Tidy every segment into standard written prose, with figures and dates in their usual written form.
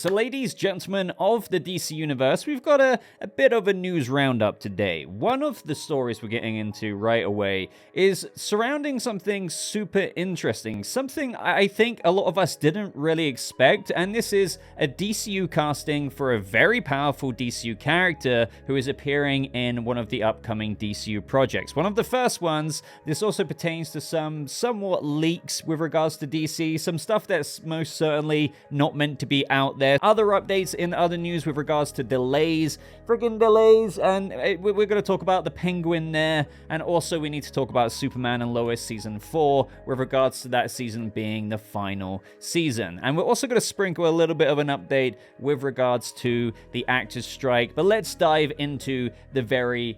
So ladies, gentlemen of the DC Universe, we've got a bit of a news roundup today. One of the stories we're getting into right away is surrounding something super interesting, something I think a lot of us didn't really expect, and this is a DCU casting for a very powerful DCU character who is appearing in one of the upcoming DCU projects. One of the first ones. This also pertains to some somewhat leaks with regards to DC, some stuff that's most certainly not meant to be out there. Other updates in other news with regards to delays, friggin' delays, and we're going to talk about the Penguin there, and also we need to talk about Superman and Lois Season 4 with regards to that season being the final season. And we're also going to sprinkle a little bit of an update with regards to the actors' strike, but let's dive into the very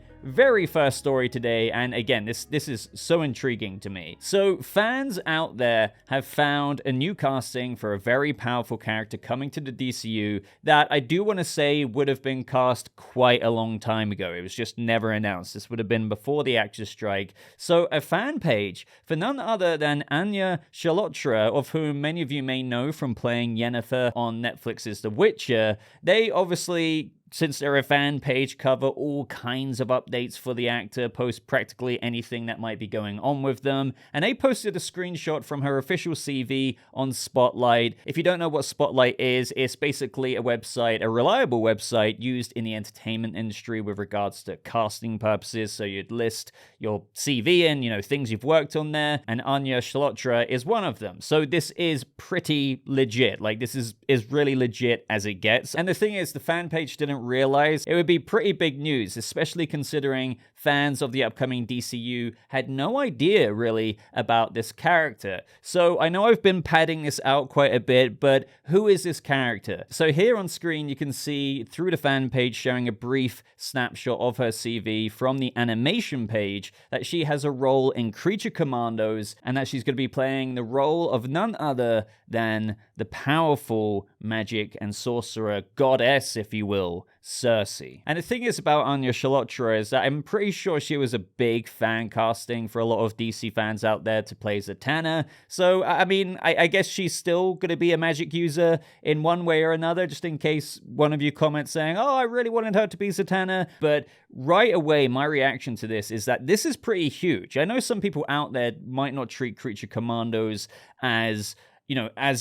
first story today, and again, this is so intriguing to me. So fans out there have found a new casting for a very powerful character coming to the DCU that I do want to say would have been cast quite a long time ago. It was just never announced. This would have been before the actors' strike. So a fan page for none other than Anya Chalotra, of whom many of you may know from playing Yennefer on Netflix's The Witcher. They obviously, since they're a fan page, cover all kinds of updates for the actor, post practically anything that might be going on with them, and they posted a screenshot from her official CV on Spotlight. If you don't know what Spotlight is, it's basically a website, a reliable website used in the entertainment industry with regards to casting purposes, so you'd list your CV in, things you've worked on there, and Anya Chalotra is one of them. So this is pretty legit. Like, this is really legit as it gets. And the thing is, the fan page didn't realize it would be pretty big news, especially considering fans of the upcoming DCU had no idea really about this character. So I know I've been padding this out quite a bit, but who is this character? So here on screen you can see through the fan page showing a brief snapshot of her CV from the animation page that she has a role in Creature Commandos, and that she's going to be playing the role of none other than the powerful magic and sorcerer goddess, if you will, Circe. And the thing is about Anya Chalotra is that I'm pretty sure she was a big fan casting for a lot of DC fans out there to play Zatanna. So, I mean, I guess she's still going to be a magic user in one way or another, just in case one of you comments saying, oh, I really wanted her to be Zatanna. But right away, my reaction to this is that this is pretty huge. I know some people out there might not treat Creature Commandos as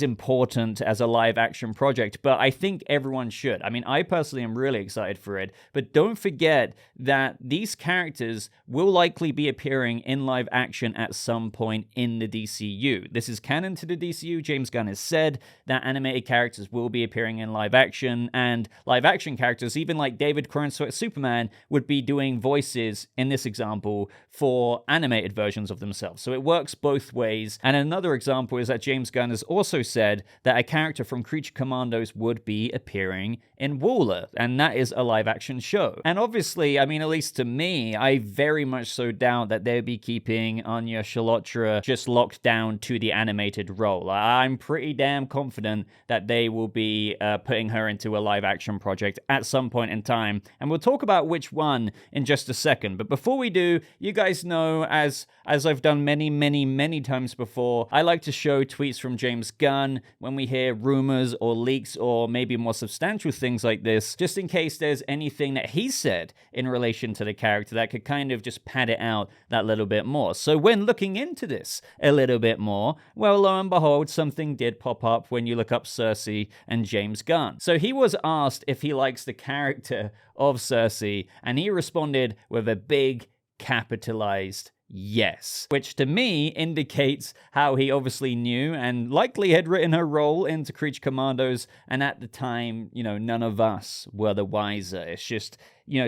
important as a live action project, but I think everyone should. I mean, I personally am really excited for it, but don't forget that these characters will likely be appearing in live action at some point in the DCU. This is canon to the DCU. James Gunn has said that animated characters will be appearing in live action, and live action characters, even like David Corenswet Superman, would be doing voices, in this example, for animated versions of themselves. So it works both ways. And another example is that James Gunn has also said that a character from Creature Commandos would be appearing in Waller, and that is a live action show. And obviously, I mean, at least to me, I very much so doubt that they'll be keeping Anya Chalotra just locked down to the animated role. I'm pretty damn confident that they will be putting her into a live action project at some point in time, and we'll talk about which one in just a second. But before we do, you guys know, as I've done many times before, I like to show tweets from James Gunn when we hear rumors or leaks or maybe more substantial things like this, just in case there's anything that he said in relation to the character that could kind of just pad it out that little bit more. So when looking into this a little bit more, well, lo and behold, something did pop up when you look up Circe and James Gunn. So he was asked if he likes the character of Circe, and he responded with a big capitalized yes, which to me indicates how he obviously knew and likely had written her role into Creature Commandos, and at the time, none of us were the wiser. It's just,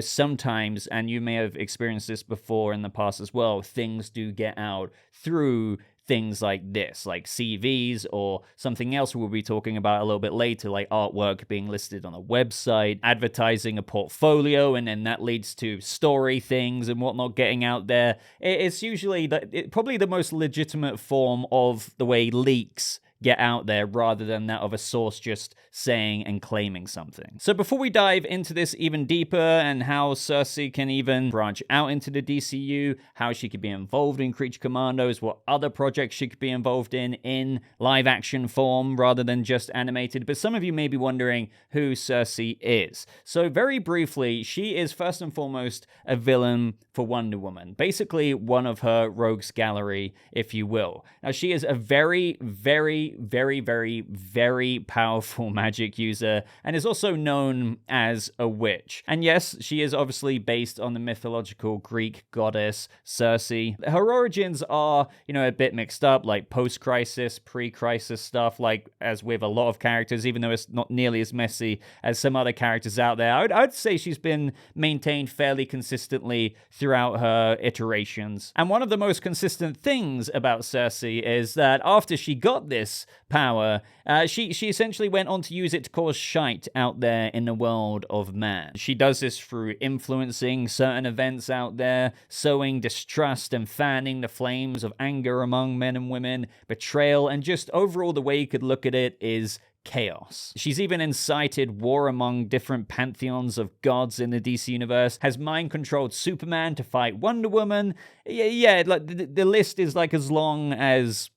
sometimes, and you may have experienced this before in the past as well, things do get out through things like this, like CVs or something else we'll be talking about a little bit later, like artwork being listed on a website, advertising a portfolio, and then that leads to story things and whatnot getting out there. It's usually probably the most legitimate form of the way leaks get out there rather than that of a source just saying and claiming something. So before we dive into this even deeper and how Circe can even branch out into the DCU, how she could be involved in Creature Commandos, what other projects she could be involved in live action form rather than just animated, but some of you may be wondering who Circe is. So very briefly, she is first and foremost a villain for Wonder Woman, basically one of her rogues gallery, if you will. Now she is a very, very, very, very, very powerful magic user and is also known as a witch. And yes, she is obviously based on the mythological Greek goddess Circe. Her origins are, a bit mixed up, like post-crisis, pre-crisis stuff, like as with a lot of characters, even though it's not nearly as messy as some other characters out there. I'd say she's been maintained fairly consistently throughout her iterations. And one of the most consistent things about Circe is that after she got this power, she essentially went on to use it to cause shite out there in the world of man. She does this through influencing certain events out there, sowing distrust and fanning the flames of anger among men and women, betrayal, and just overall the way you could look at it is chaos. She's even incited war among different pantheons of gods in the DC Universe, has mind-controlled Superman to fight Wonder Woman. Yeah, like the list is like as long as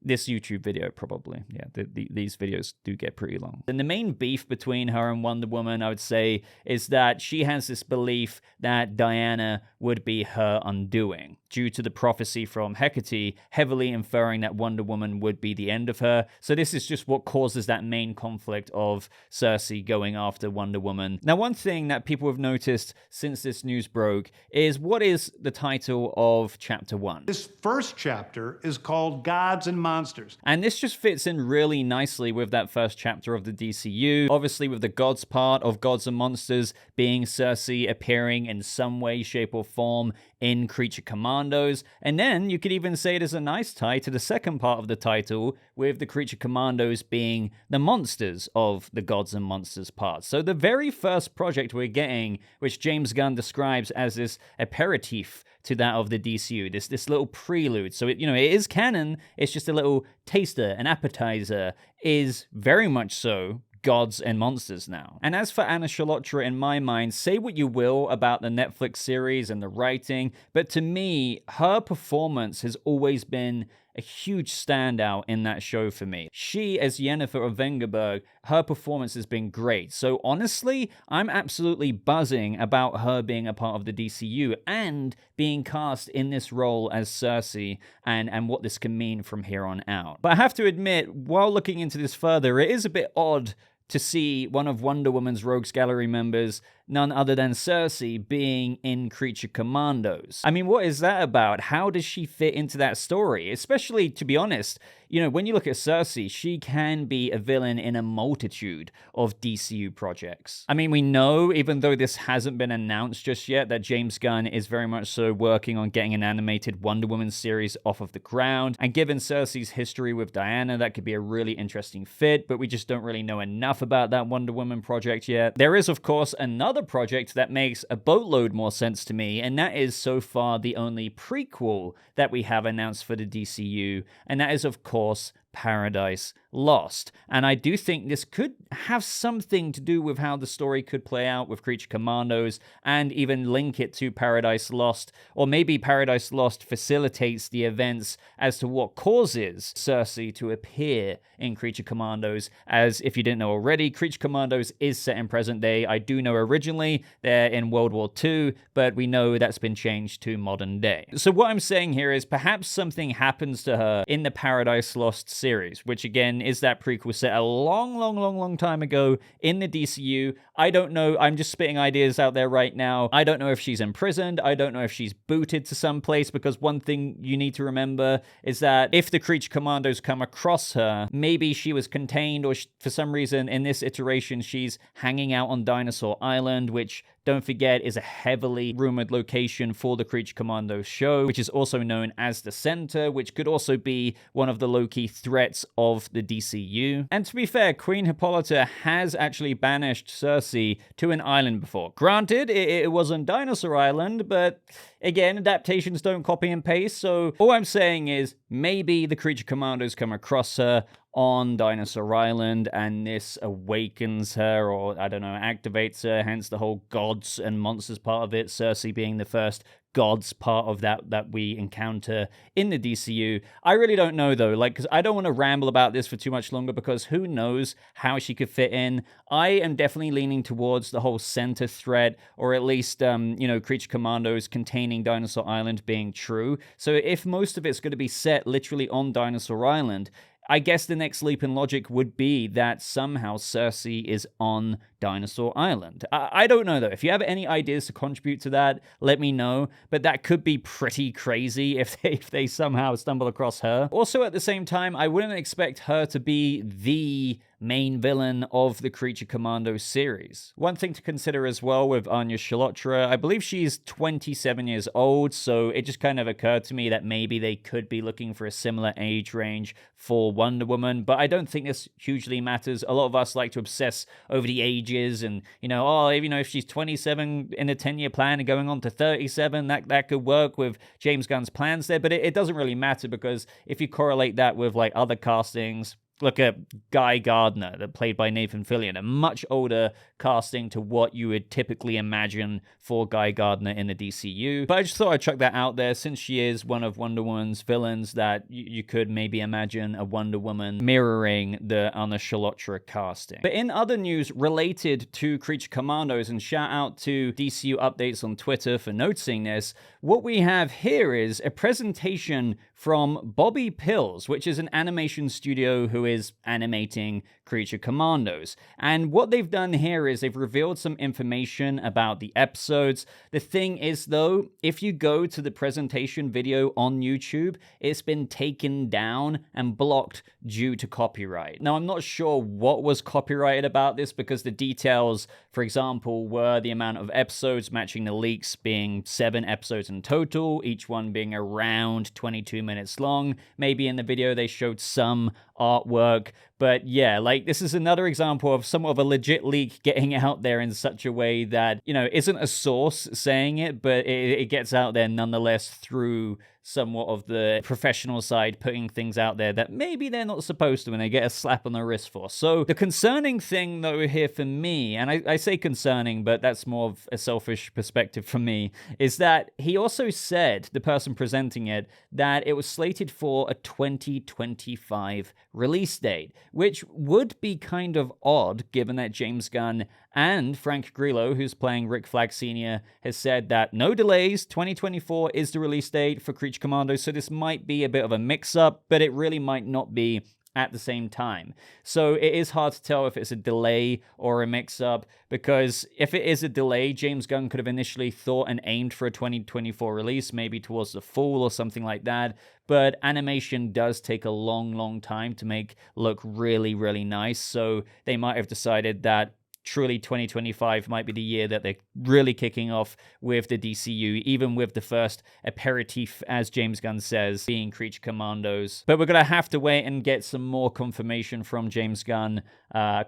this YouTube video, probably. Yeah, these videos do get pretty long. And the main beef between her and Wonder Woman, I would say, is that she has this belief that Diana would be her undoing, due to the prophecy from Hecate heavily inferring that Wonder Woman would be the end of her. So this is just what causes that main conflict of Circe going after Wonder Woman. Now, one thing that people have noticed since this news broke is what is the title of Chapter 1? This first chapter is called Gods and Monsters. And this just fits in really nicely with that first chapter of the DCU. Obviously with the gods part of Gods and Monsters being Circe appearing in some way, shape, or form in Creature Commandos. And then you could even say it as a nice tie to the second part of the title, with the Creature Commandos being the monsters of the Gods and Monsters part. So the very first project we're getting, which James Gunn describes as this aperitif to that of the DCU, this little prelude. So it is canon, it's just a little taster, an appetizer, is very much so Gods and Monsters now. And as for Anya Chalotra, in my mind, say what you will about the Netflix series and the writing, but to me, her performance has always been a huge standout in that show for me. She, as Yennefer of Vengerberg, her performance has been great. So honestly, I'm absolutely buzzing about her being a part of the DCU and being cast in this role as Circe and what this can mean from here on out. But I have to admit, while looking into this further, it is a bit odd to see one of Wonder Woman's Rogues Gallery members, none other than Circe, being in Creature Commandos. I mean, what is that about? How does she fit into that story? Especially, to be honest, when you look at Circe, she can be a villain in a multitude of DCU projects. I mean, we know, even though this hasn't been announced just yet, that James Gunn is very much so working on getting an animated Wonder Woman series off of the ground. And given Circe's history with Diana, that could be a really interesting fit, but we just don't really know enough about that Wonder Woman project yet. There is, of course, another project that makes a boatload more sense to me, and that is so far the only prequel that we have announced for the DCU, and that is, of course, Paradise Lost. And I do think this could have something to do with how the story could play out with Creature Commandos and even link it to Paradise Lost, or maybe Paradise Lost facilitates the events as to what causes Circe to appear in Creature Commandos, as if you didn't know already, Creature Commandos is set in present day. I do know originally they're in World War II, but we know that's been changed to modern day. So what I'm saying here is perhaps something happens to her in the Paradise Lost series, which again is that prequel set a long time ago in the DCU. I don't know, I'm just spitting ideas out there right now. I don't know if she's imprisoned, I don't know if she's booted to some place, because one thing you need to remember is that if the Creature Commandos come across her, maybe she was contained, or for some reason in this iteration she's hanging out on Dinosaur Island, which, don't forget, is a heavily rumored location for the Creature Commandos show, which is also known as the Center, which could also be one of the low-key threats of the DCU. And to be fair, Queen Hippolyta has actually banished Circe to an island before. Granted, it wasn't Dinosaur Island, but again, adaptations don't copy and paste, so all I'm saying is maybe the Creature Commandos come across her on Dinosaur Island, and this awakens her, or I don't know, activates her, hence the whole gods and monsters part of it, Circe being the first gods part of that we encounter in the DCU. I really don't know though, like, because I don't want to ramble about this for too much longer, because who knows how she could fit in. I am definitely leaning towards the whole center threat, or at least, you know, Creature Commandos containing Dinosaur Island being true. So if most of it's going to be set literally on Dinosaur Island, I guess the next leap in logic would be that somehow Circe is on Dinosaur Island. I don't know, though. If you have any ideas to contribute to that, let me know. But that could be pretty crazy if they somehow stumble across her. Also, at the same time, I wouldn't expect her to be the main villain of the Creature Commandos series. One thing to consider as well with Anya Chalotra, I believe she's 27 years old, so it just kind of occurred to me that maybe they could be looking for a similar age range for Wonder Woman, but I don't think this hugely matters. A lot of us like to obsess over the ages and, you know, oh, you know, if she's 27 in a 10-year plan and going on to 37, that could work with James Gunn's plans there, but it doesn't really matter, because if you correlate that with like other castings, look at Guy Gardner, that played by Nathan Fillion, a much older casting to what you would typically imagine for Guy Gardner in the DCU. But I just thought I'd chuck that out there, since she is one of Wonder Woman's villains, that you could maybe imagine a Wonder Woman mirroring the Anya Chalotra casting. But in other news related to Creature Commandos, and shout out to DCU Updates on Twitter for noticing this, what we have here is a presentation from Bobby Pills, which is an animation studio who is animating Creature Commandos. And what they've done here is they've revealed some information about the episodes. The thing is, though, if you go to the presentation video on YouTube, it's been taken down and blocked due to copyright. Now, I'm not sure what was copyrighted about this, because the details, for example, were the amount of episodes matching the leaks being 7 episodes in total, each one being around 22 minutes long. Maybe in the video they showed some artwork, but yeah, like, this is another example of somewhat of a legit leak getting out there in such a way that, you know, isn't a source saying it, but it gets out there nonetheless through somewhat of the professional side putting things out there that maybe they're not supposed to, and they get a slap on the wrist for. So the concerning thing, though, here for me, and I say concerning, but that's more of a selfish perspective for me, is that he also said, the person presenting it, that it was slated for a 2025 release date, which would be kind of odd given that James Gunn and Frank Grillo, who's playing Rick Flag Sr., has said that no delays, 2024 is the release date for Creature Commandos, so this might be a bit of a mix-up, but it really might not be at the same time. So it is hard to tell if it's a delay or a mix-up, because if it is a delay, James Gunn could have initially thought and aimed for a 2024 release, maybe towards the fall or something like that, but animation does take a long time to make look really, really nice, so they might have decided that truly 2025 might be the year that they're really kicking off with the DCU, even with the first aperitif, as James Gunn says, being Creature Commandos. But we're going to have to wait and get some more confirmation from James Gunn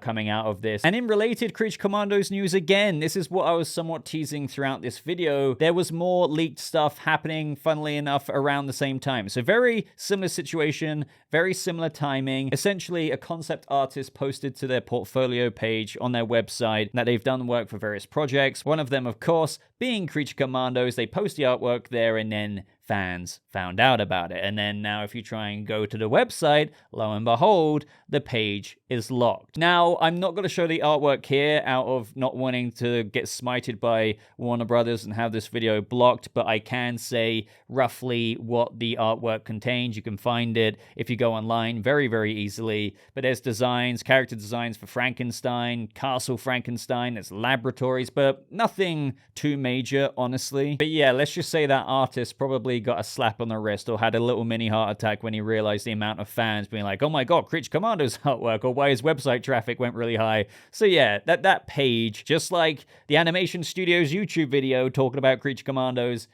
coming out of this. And in related Creature Commandos news, again, this is what I was somewhat teasing throughout this video. There was more leaked stuff happening, funnily enough, around the same time. So very similar situation, very similar timing. Essentially, a concept artist posted to their portfolio page on their website that they've done work for various projects. One of them, of course, being Creature Commandos. They post the artwork there, and then fans found out about it. And then now if you try and go to the website, lo and behold, the page is locked. Now, I'm not going to show the artwork here out of not wanting to get smited by Warner Brothers and have this video blocked, but I can say roughly what the artwork contains. You can find it if you go online very, very easily. But there's designs, character designs for Frankenstein, Castle Frankenstein, there's laboratories, but nothing too major, honestly. But yeah, let's just say that artist probably got a slap on the wrist or had a little mini heart attack when he realized the amount of fans being like, oh my god, Creature Commandos artwork, or why his website traffic went really high. So yeah, that page, just like the animation studio's YouTube video talking about Creature Commandos,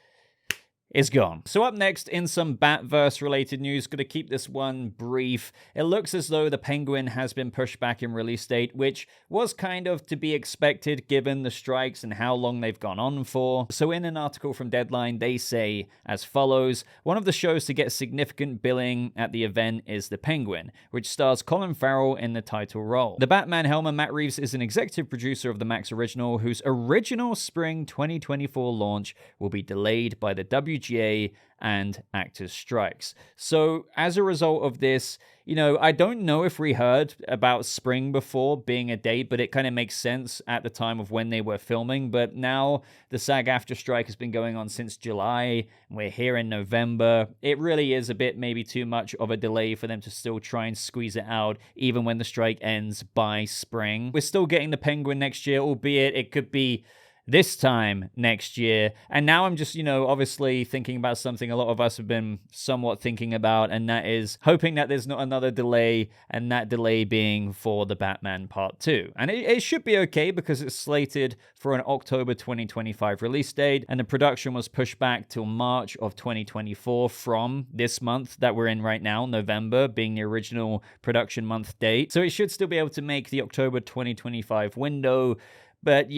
is gone. So up next, in some Batverse related news, gonna keep this one brief. It looks as though the Penguin has been pushed back in release date, which was kind of to be expected given the strikes and how long they've gone on for. So in an article from Deadline, they say as follows: one of the shows to get significant billing at the event is The Penguin, which stars Colin Farrell in the title role. The Batman helmer Matt Reeves is an executive producer of the Max original, whose original spring 2024 launch will be delayed by the WGA and actors' strikes. So as a result of this, I don't know if we heard about spring before being a date, but it kind of makes sense at the time of when they were filming. But now the SAG AFTRA strike has been going on since July, and we're here in November. It really is a bit maybe too much of a delay for them to still try and squeeze it out, even when the strike ends by spring. We're still getting the Penguin next year, albeit it could be this time next year. And now I'm just, obviously thinking about something a lot of us have been somewhat thinking about, and that is hoping that there's not another delay, and that delay being for the Batman Part 2. And it should be okay because it's slated for an October 2025 release date, and the production was pushed back till March of 2024 from this month that we're in right now, November, being the original production month date. So it should still be able to make the October 2025 window. But,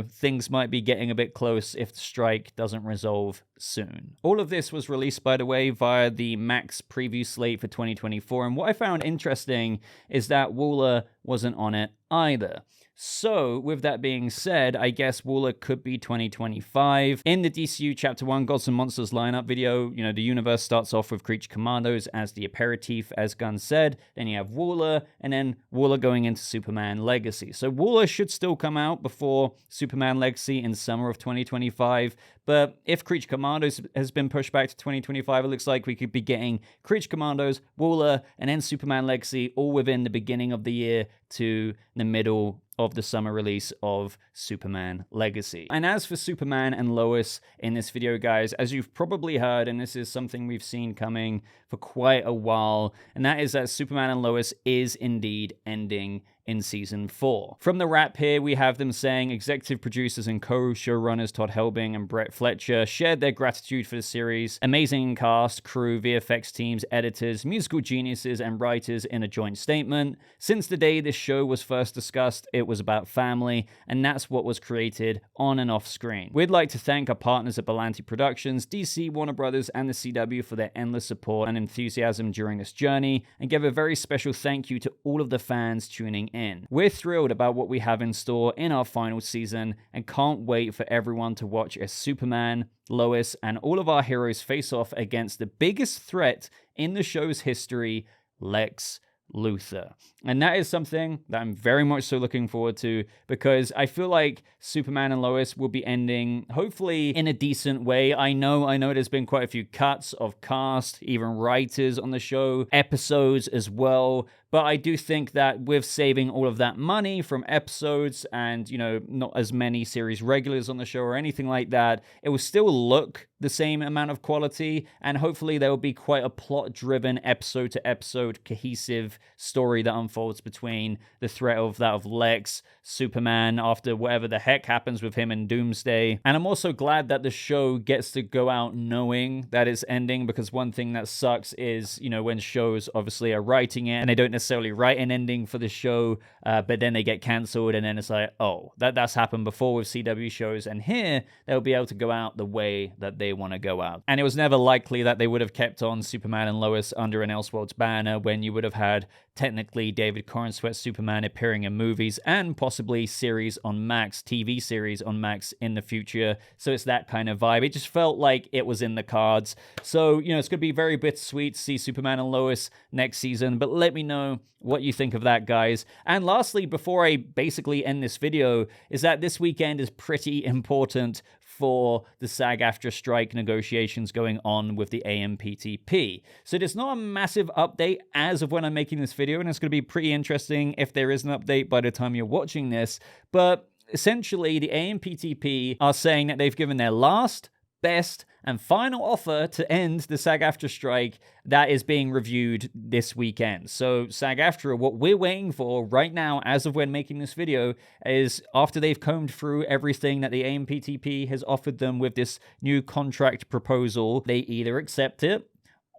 things might be getting a bit close if the strike doesn't resolve soon. All of this was released, by the way, via the Max preview slate for 2024. And what I found interesting is that Waller wasn't on it either. So, with that being said, I guess Waller could be 2025. In the DCU Chapter 1 Gods and Monsters lineup video, the universe starts off with Creature Commandos as the aperitif, as Gunn said. Then you have Waller, and then Waller going into Superman Legacy. So Waller should still come out before Superman Legacy in summer of 2025. But if Creature Commandos has been pushed back to 2025, it looks like we could be getting Creature Commandos, Waller, and then Superman Legacy all within the beginning of the year to the middle of the summer release of Superman Legacy. And as for Superman and Lois in this video, guys, as you've probably heard, and this is something we've seen coming for quite a while, and that is that Superman and Lois is indeed ending in season 4. From the wrap here, we have them saying executive producers and co-showrunners Todd Helbing and Brett Fletcher shared their gratitude for the series. Amazing cast, crew, VFX teams, editors, musical geniuses, and writers in a joint statement. Since the day this show was first discussed, it was about family, and that's what was created on and off screen. We'd like to thank our partners at Berlanti Productions, DC, Warner Brothers, and the CW for their endless support and enthusiasm during this journey, and give a very special thank you to all of the fans tuning in. We're thrilled about what we have in store in our final season and can't wait for everyone to watch as Superman, Lois, and all of our heroes face off against the biggest threat in the show's history, Lex Luthor. And that is something that I'm very much so looking forward to, because I feel like Superman and Lois will be ending hopefully in a decent way. I know there's been quite a few cuts of cast, even writers on the show, episodes as well. But I do think that with saving all of that money from episodes and, not as many series regulars on the show or anything like that, it will still look the same amount of quality. And hopefully there will be quite a plot-driven, episode-to-episode, cohesive story that unfolds between the threat of that of Lex, Superman, after whatever the heck happens with him in Doomsday. And I'm also glad that the show gets to go out knowing that it's ending, because one thing that sucks is, when shows obviously are writing it and they don't necessarily write an ending for the show, but then they get cancelled, and then it's like, oh, that's happened before with CW shows, and here they'll be able to go out the way that they want to go out. And it was never likely that they would have kept on Superman and Lois under an Elseworlds banner when you would have had technically David Corenswet's Superman appearing in movies and possibly series on Max, TV series on Max in the future. So it's that kind of vibe. It just felt like it was in the cards. So, it's going to be very bittersweet to see Superman and Lois next season, but let me know what you think of that, guys. And lastly, before I basically end this video, is that this weekend is pretty important for the SAG AFTRA strike negotiations going on with the AMPTP. So there's not a massive update as of when I'm making this video, and it's going to be pretty interesting if there is an update by the time you're watching this. But essentially, the AMPTP are saying that they've given their last, best, and final offer to end the SAG AFTRA strike that is being reviewed this weekend. So SAG AFTRA, what we're waiting for right now, as of when making this video, is after they've combed through everything that the AMPTP has offered them with this new contract proposal, they either accept it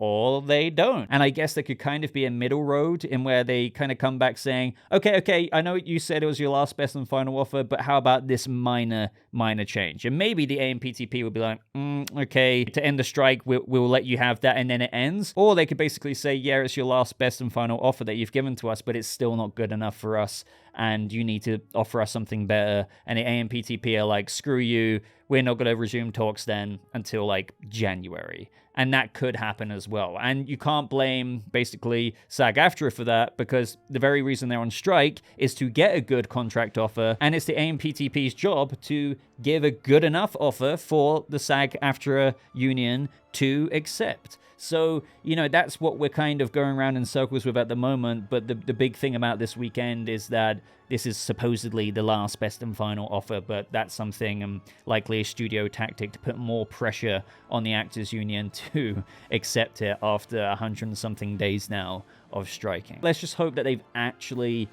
or they don't. And I guess there could kind of be a middle road in where they kind of come back saying, okay, I know you said it was your last, best, and final offer, but how about this minor change? And maybe the AMPTP would be like, okay, to end the strike, we'll let you have that, and then it ends. Or they could basically say, yeah, it's your last, best, and final offer that you've given to us, but it's still not good enough for us, and you need to offer us something better. And the AMPTP are like, screw you, we're not going to resume talks then until like January. And that could happen as well. And you can't blame basically SAG AFTRA for that, because the very reason they're on strike is to get a good contract offer. And it's the AMPTP's job to give a good enough offer for the SAG AFTRA union to accept. So, you know, that's what we're kind of going around in circles with at the moment. But the big thing about this weekend is that this is supposedly the last, best, and final offer. But that's something likely a studio tactic to put more pressure on the actors union to accept it after 100-something days now of striking. Let's just hope that they've actually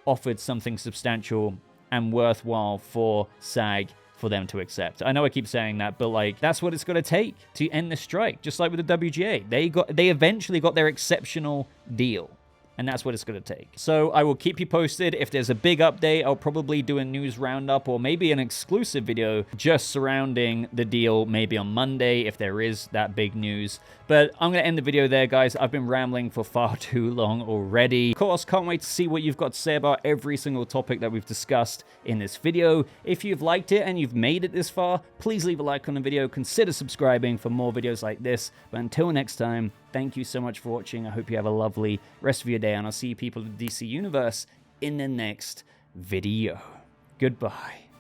offered something substantial and worthwhile for SAG for them to accept. I know I keep saying that, but like, that's what it's going to take to end the strike. Just like with the WGA, they eventually got their exceptional deal, and that's what it's going to take. So I will keep you posted. If there's a big update, I'll probably do a news roundup or maybe an exclusive video just surrounding the deal, maybe on Monday if there is that big news. But I'm going to end the video there, guys. I've been rambling for far too long already. Of course, can't wait to see what you've got to say about every single topic that we've discussed in this video. If you've liked it and you've made it this far, please leave a like on the video. Consider subscribing for more videos like this. But until next time, thank you so much for watching. I hope you have a lovely rest of your day, and I'll see you people in the DC Universe in the next video. Goodbye.